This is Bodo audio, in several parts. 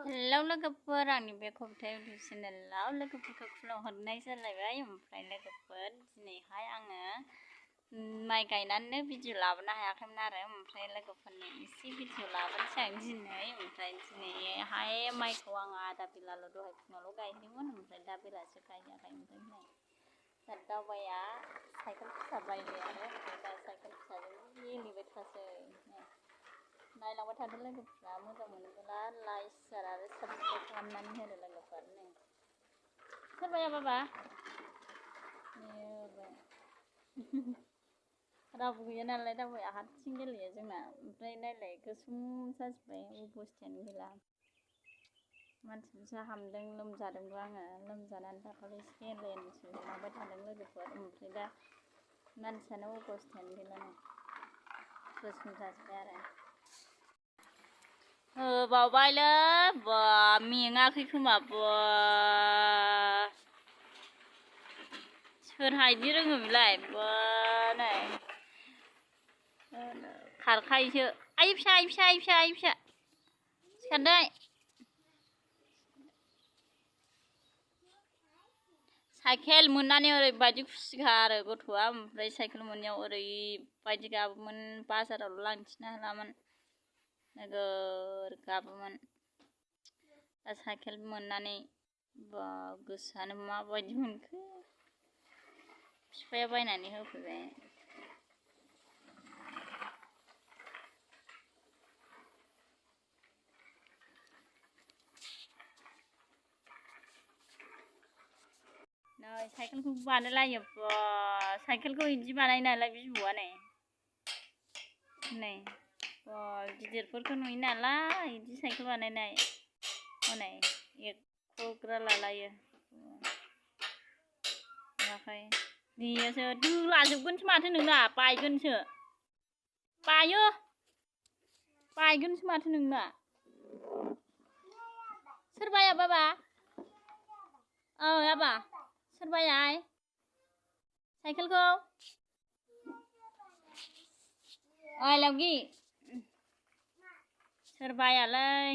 हेलौ लोगोफोर आंनि बे खन्थाइ इउटुब चेनेलाव लोगोफोरखौ खुलुमहरनाय जालायबाय। ओमफ्राय लोगोफोर दिनैहाय आङो माइ गायनानै भिडिअ लाबोनो हायाखैमोन आरो ओमफ्राय लोगोफोरनि एसे भिडिअ लाबोनोसै आं दिनै। ओमफ्राय दिनैहाय माइखौ आङो आधा बेलाल' दहाय फुङावल' गायदोंमोन, ओमफ्राय दा बेलासि गायजाबाय। ओमफ्राय दा दावबाया साइकेल फिसा बायबाय आरो ओमफ्राय दा साइकेल फिसाजों गेलेबाय थासै। नायलांबाय थादो लोगोफ्रा, मोजां मोनोब्ला लाइक शेयार आरो साबस्क्राइब खालामनानै होदो लोगोफोर। सोरबाया बाबा रावबो गैया नालाय दावबाया हारसिं गेलेयो जोंना। ओमफ्राय नायलाय गोसोम जाजोब्बाय, अबस्थायानो गैला। मानसिफोरसो हामदों, लोमजादोंबो आङो। लोमजानानै दाखालि सेलेनसो लाबाय थादों लोगोफोर। ओमफ्राय दा मानसियानो अबस्थायानो गैला, गोसोम जाजोब्बाय आरो। बावबायलै बा मेङाखै खोमा बा सोरहा इदि रोङो बेलाय बा नै खारखायोसो। आइ फिसा आइ फिसा आइ फिसा आइ फिसा सिखारदै। साइकेल मोननानै ओरैबायदि खुसिखा आरो गथ'आ। ओमफ्राय साइकेल मोननायाव ओरैबायदि गाबोमोन, बाजारावल' लांनो थिननो हालामोन, नोगोर गाबोमोन। दा साइकेल मोननानै बा गोसोआनो माबायदि मोनखो। बिफाया बायनानै होफैबाय। नै साइकेलखौ बानायलायो बा साइकेलखौ इदि बानायो नालाय बिबौआ नै बा गिदिरफोरखौ नुयो नालाय इदि साइकेल बानायनाय हनै एखग्रा लालायो। नुवाखै बेयोसो दोलाजोबगोनसो माथो नोंना, बायगोनसो बायगोनसो माथो नोंना। सोरबाया बाबा आबा सोरबाया साइकेलखौ ओइ लावगि सोरबायालै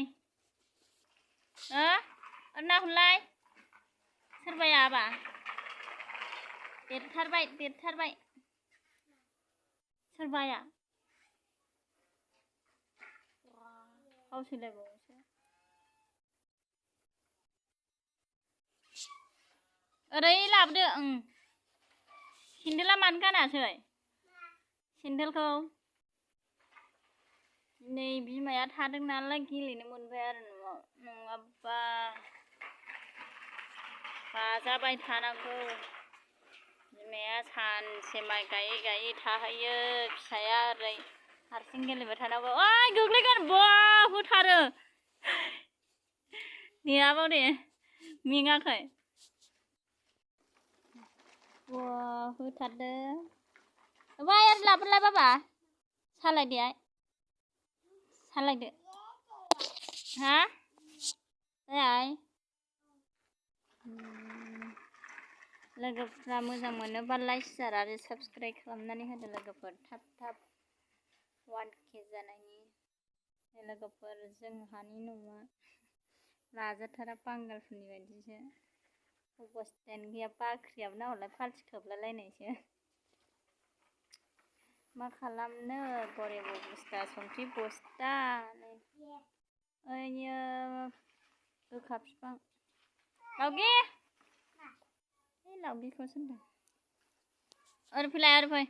ना हरलाय सोरबाया आबा देरथारबाय सोरबाया गावसैलायबावोसो। ओरै लाबोदो। सेन्देला मानो गानासै सेन्देलखौ? नै बिमाया थादों नालाय गेलेनो मोनबाय आरो न'आव, नङाबा बाजाबाय थानांगौ। बिमाया सानसे माइ गायै गायै थाहैयो, फिसाया ओरै हारसिं गेलेबाय थानांगौ। ओइ गोग्लैगोन बा होथारो। नेयाबाव दे मेङाखै बा होथारदो। ओमफ्राय आरो लाबोलाय बाबा सालायदो सालायदो हा आइ लोगोफ्रा मोजां मोनोबा लाइक शेयार आरो साबस्क्राइब खालामनानै होदो लोगोफोर, थाब 1K जानायनि। लोगोफोर जोंहानि न'आ लाजाथारा बांगालफोरनि बायदिसो, अबस्थायानो गैया। बाख्रियाबो नाहरलाय फाल्थि खोबलायलायनायसो। मा खालामनो गरिब अबस्था, संख्रि बस्था। ओइयो गोखा बिफां लावगि लावगिखौसो होनदों। ओरै फैलाय ओरै फै।